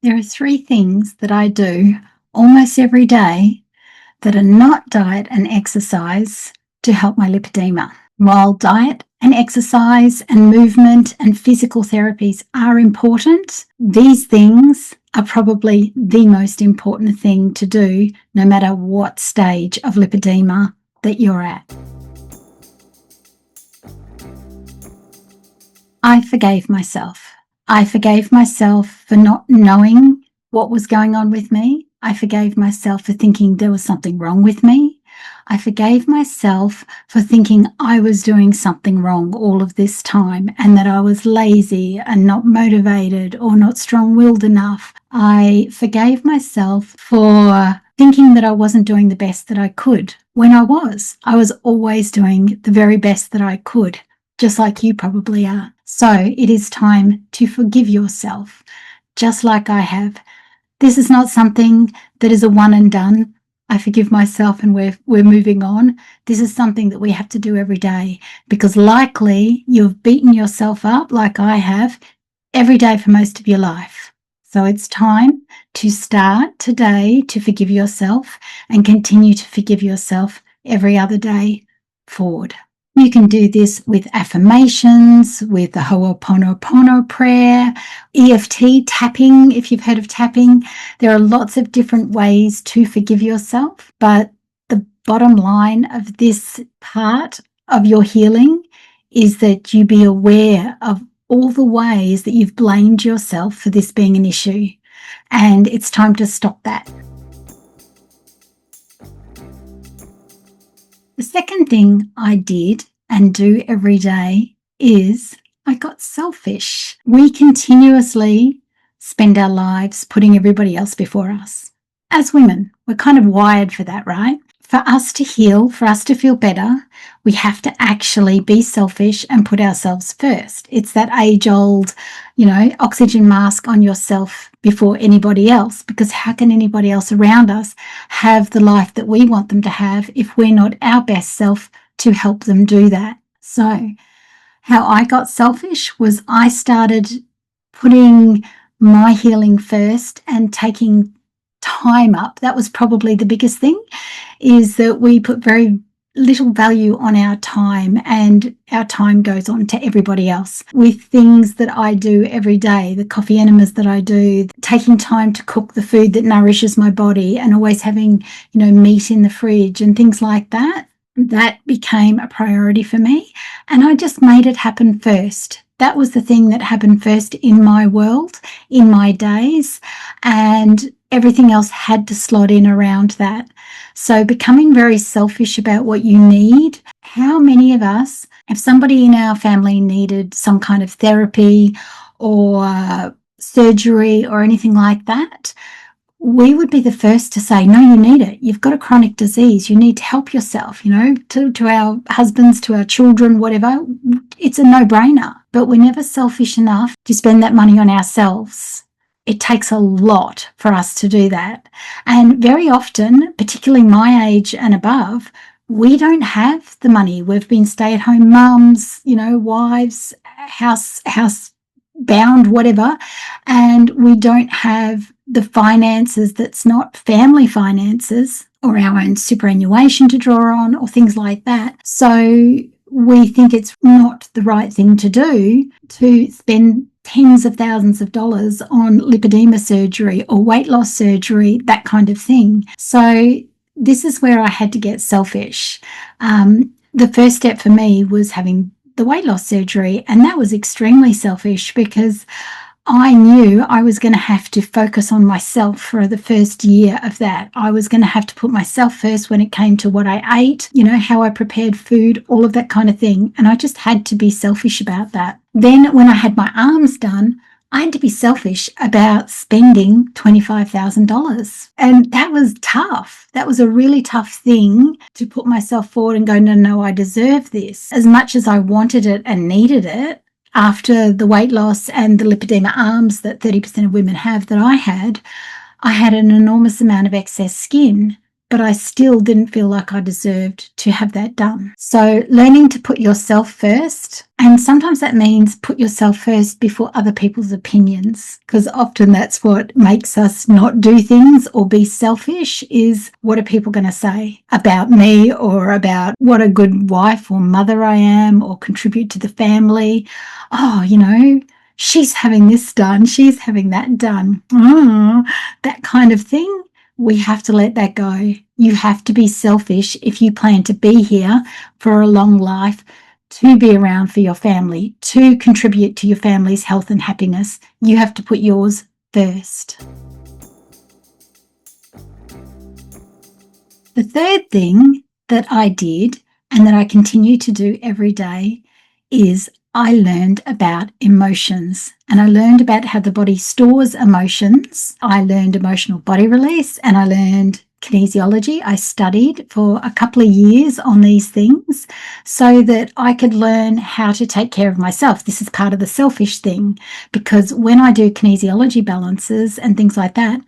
There are three things that I do almost every day that are not diet and exercise to help my lipedema. While diet and exercise and movement and physical therapies are important, these things are probably the most important thing to do no matter what stage of lipedema that you're at. I forgave myself. I forgave myself for not knowing what was going on with me. I forgave myself for thinking there was something wrong with me. I forgave myself for thinking I was doing something wrong all of this time and that I was lazy and not motivated or not strong-willed enough. I forgave myself for thinking that I wasn't doing the best that I could when I was. I was always doing the very best that I could, just like you probably are. So it is time to forgive yourself, just like I have. This is not something that is a one and done. I forgive myself and we're moving on. This is something that we have to do every day because likely you've beaten yourself up like I have every day for most of your life. So it's time to start today to forgive yourself and continue to forgive yourself every other day forward. You can do this with affirmations, with the Ho'oponopono prayer, EFT tapping, if you've heard of tapping. There are lots of different ways to forgive yourself, but the bottom line of this part of your healing is that you be aware of all the ways that you've blamed yourself for this being an issue, and it's time to stop that. The second thing I did and do every day is I got selfish. We continuously spend our lives putting everybody else before us. As women, we're kind of wired for that, right? For us to heal, for us to feel better, we have to actually be selfish and put ourselves first. It's that age-old, oxygen mask on yourself before anybody else, because how can anybody else around us have the life that we want them to have if we're not our best self to help them do that? So how I got selfish was I started putting my healing first and taking time up. That was probably the biggest thing, is that we put very little value on our time, and our time goes on to everybody else with things that I do every day, the coffee enemas that I do, taking time to cook the food that nourishes my body, and always having, meat in the fridge and things like that. That became a priority for me, and I just made it happen first. That was the thing that happened first in my world, in my days, and everything else had to slot in around that. So becoming very selfish about what you need. How many of us, if somebody in our family needed some kind of therapy or surgery or anything like that, we would be the first to say, no, you need it. You've got a chronic disease. You need to help yourself, to our husbands, to our children, whatever. It's a no-brainer. But we're never selfish enough to spend that money on ourselves. It takes a lot for us to do that. And very often, particularly my age and above, we don't have the money. We've been stay-at-home mums, wives, house bound, whatever, and we don't have the finances that's not family finances or our own superannuation to draw on or things like that. So we think it's not the right thing to do to spend tens of thousands of dollars on lipedema surgery or weight loss surgery, that kind of thing. So this is where I had to get selfish. The first step for me was having the weight loss surgery, and that was extremely selfish because I knew I was going to have to focus on myself for the first year of that. I was going to have to put myself first when it came to what I ate, how I prepared food, all of that kind of thing. And I just had to be selfish about that. Then when I had my arms done, I had to be selfish about spending $25,000. And that was tough. That was a really tough thing to put myself forward and go, no, I deserve this. As much as I wanted it and needed it, after the weight loss and the lipedema arms that 30% of women have that I had an enormous amount of excess skin. but I still didn't feel like I deserved to have that done. So learning to put yourself first, and sometimes that means put yourself first before other people's opinions, because often that's what makes us not do things or be selfish, is what are people going to say about me, or about what a good wife or mother I am, or contribute to the family. Oh, she's having this done, she's having that done. That kind of thing. We have to let that go. You have to be selfish if you plan to be here for a long life, to be around for your family, to contribute to your family's health and happiness. You have to put yours first. The third thing that I did, and that I continue to do every day, is I learned about emotions, and I learned about how the body stores emotions. I learned emotional body release, and I learned kinesiology. I studied for a couple of years on these things so that I could learn how to take care of myself. This is part of the selfish thing, because when I do kinesiology balances and things like that,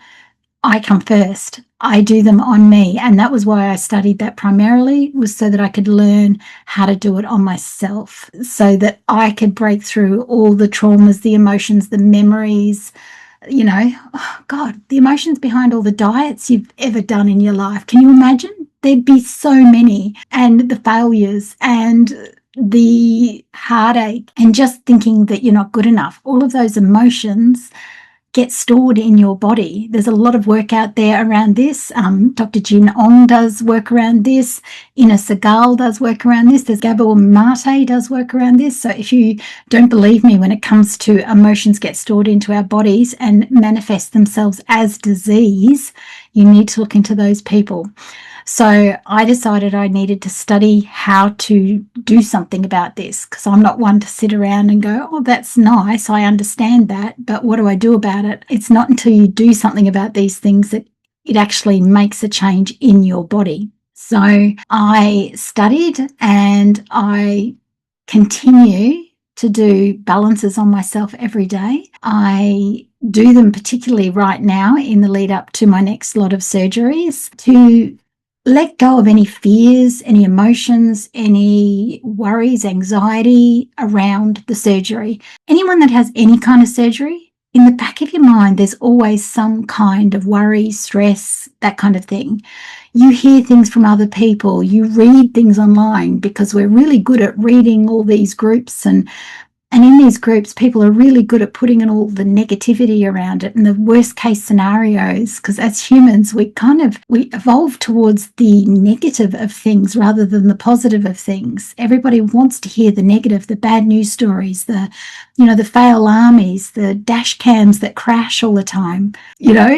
I come first. I do them on me. And that was why I studied that primarily, was so that I could learn how to do it on myself, so that I could break through all the traumas, the emotions, the memories, the emotions behind all the diets you've ever done in your life. Can you imagine? There'd be so many, and the failures and the heartache and just thinking that you're not good enough. All of those emotions get stored in your body. There's a lot of work out there around this. Dr. Jin Ong does work around this. Ina Segal does work around this. There's Gabor Mate does work around this. So if you don't believe me when it comes to emotions get stored into our bodies and manifest themselves as disease, you need to look into those people. So I decided I needed to study how to do something about this, because I'm not one to sit around and go, oh, that's nice, I understand that, but what do I do about it? It's not until you do something about these things that it actually makes a change in your body. So I studied, and I continue to do balances on myself every day. I do them particularly right now in the lead up to my next lot of surgeries, to let go of any fears, any emotions, any worries, anxiety around the surgery. Anyone that has any kind of surgery, in the back of your mind, there's always some kind of worry, stress, that kind of thing. You hear things from other people, you read things online, because we're really good at reading all these groups, and in these groups, people are really good at putting in all the negativity around it and the worst case scenarios, because as humans, we evolve towards the negative of things rather than the positive of things. Everybody wants to hear the negative, the bad news stories, the fail armies, the dash cams that crash all the time,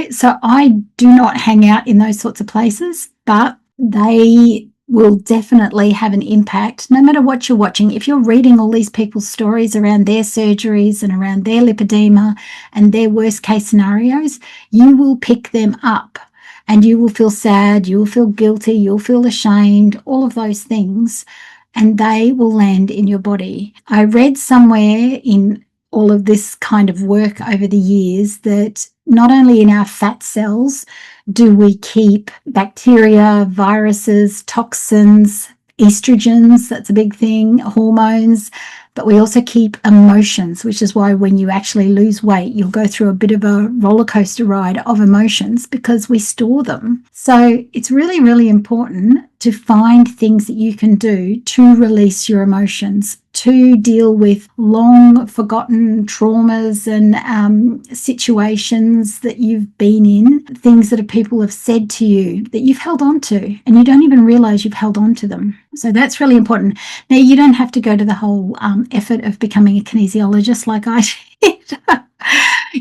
So I do not hang out in those sorts of places, but they will definitely have an impact no matter what you're watching. If you're reading all these people's stories around their surgeries and around their lipedema and their worst case scenarios, you will pick them up, and you will feel sad, you will feel guilty, you'll feel ashamed, all of those things, and they will land in your body. I read somewhere in all of this kind of work over the years that not only in our fat cells do we keep bacteria, viruses, toxins, estrogens, that's a big thing, hormones, but we also keep emotions, which is why when you actually lose weight, you'll go through a bit of a roller coaster ride of emotions, because we store them. So it's really, really important to find things that you can do to release your emotions, to deal with long forgotten traumas and situations that you've been in, things that people have said to you that you've held on to and you don't even realize you've held on to them. So that's really important. Now, you don't have to go to the whole effort of becoming a kinesiologist like I did.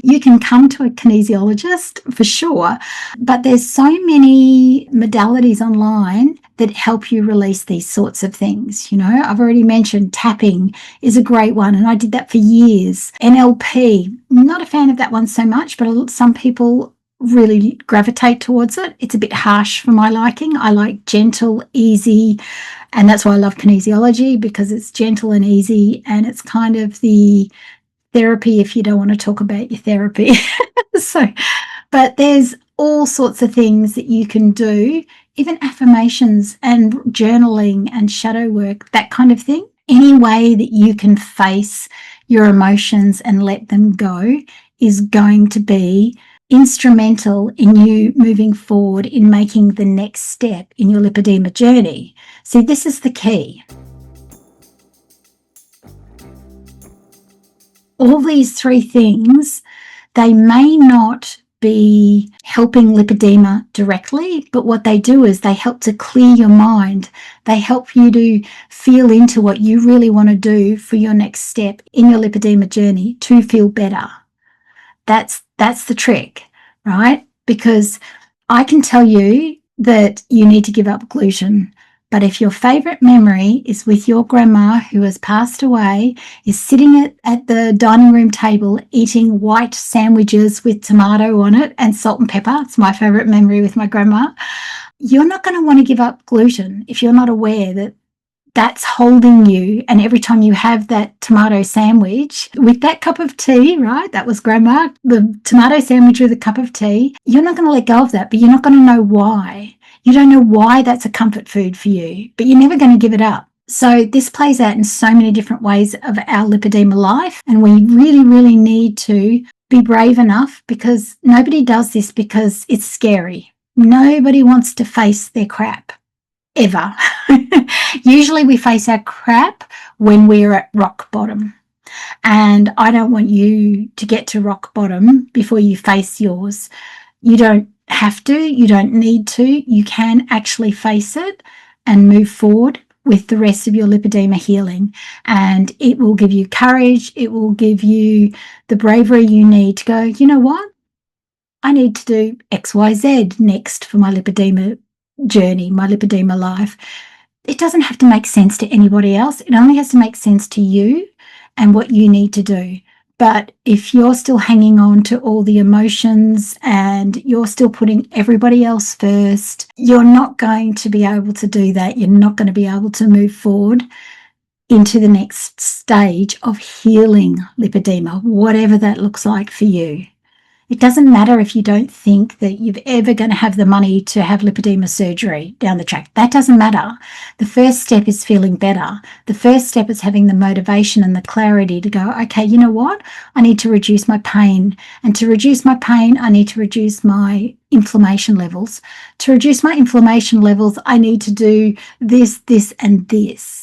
You can come to a kinesiologist for sure, but there's so many modalities online that help you release these sorts of things. I've already mentioned tapping is a great one, and I did that for years. NLP, not a fan of that one so much, but some people really gravitate towards it. It's a bit harsh for my liking. I like gentle, easy, and that's why I love kinesiology, because it's gentle and easy, and it's kind of the therapy if you don't want to talk about your therapy. But there's all sorts of things that you can do, even affirmations and journaling and shadow work, that kind of thing. Any way that you can face your emotions and let them go is going to be instrumental in you moving forward in making the next step in your lipedema journey. See, this is the key. All these three things, they may not be helping lipedema directly, but what they do is they help to clear your mind. They help you to feel into what you really want to do for your next step in your lipedema journey to feel better. That's the trick, right? Because I can tell you that you need to give up gluten. But if your favorite memory is with your grandma who has passed away, is sitting at the dining room table eating white sandwiches with tomato on it and salt and pepper, it's my favorite memory with my grandma, you're not going to want to give up gluten if you're not aware that that's holding you. And every time you have that tomato sandwich with that cup of tea, right? That was grandma, the tomato sandwich with a cup of tea. You're not going to let go of that, but you're not going to know why. You don't know why that's a comfort food for you, but you're never going to give it up. So this plays out in so many different ways of our lipedema life. And we really, really need to be brave enough, because nobody does this because it's scary. Nobody wants to face their crap. Ever. Usually we face our crap when we're at rock bottom. And I don't want you to get to rock bottom before you face yours. You don't have to, you don't need to. You can actually face it and move forward with the rest of your lipedema healing. And it will give you courage. It will give you the bravery you need to go, you know what? I need to do XYZ next for my lipedema journey, my lipedema life. It doesn't have to make sense to anybody else. It only has to make sense to you and what you need to do. But if you're still hanging on to all the emotions and you're still putting everybody else first, you're not going to be able to do that. You're not going to be able to move forward into the next stage of healing lipedema, whatever that looks like for you. It doesn't matter if you don't think that you're ever going to have the money to have lipedema surgery down the track. That doesn't matter. The first step is feeling better. The first step is having the motivation and the clarity to go, okay, you know what? I need to reduce my pain. And to reduce my pain, I need to reduce my inflammation levels. To reduce my inflammation levels, I need to do this, this, and this.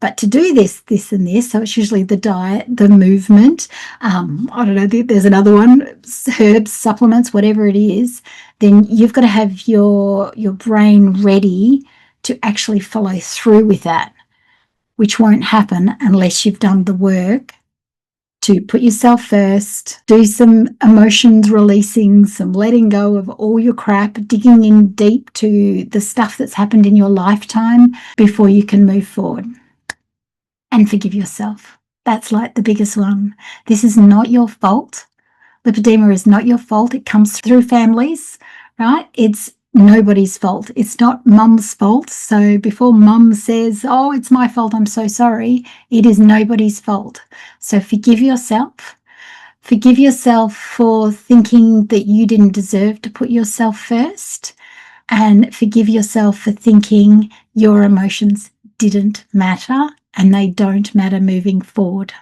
But to do this, this, and this, so it's usually the diet, the movement, I don't know, there's another one, herbs, supplements, whatever it is, then you've got to have your brain ready to actually follow through with that, which won't happen unless you've done the work to put yourself first, do some emotions releasing, some letting go of all your crap, digging in deep to the stuff that's happened in your lifetime before you can move forward. And forgive yourself. That's like the biggest one. This is not your fault. Lipedema is not your fault. It comes through families, right? It's nobody's fault. It's not mum's fault. So before mum says, oh, it's my fault, I'm so sorry, it is nobody's fault. So forgive yourself. Forgive yourself for thinking that you didn't deserve to put yourself first. And forgive yourself for thinking your emotions didn't matter. And they don't matter moving forward.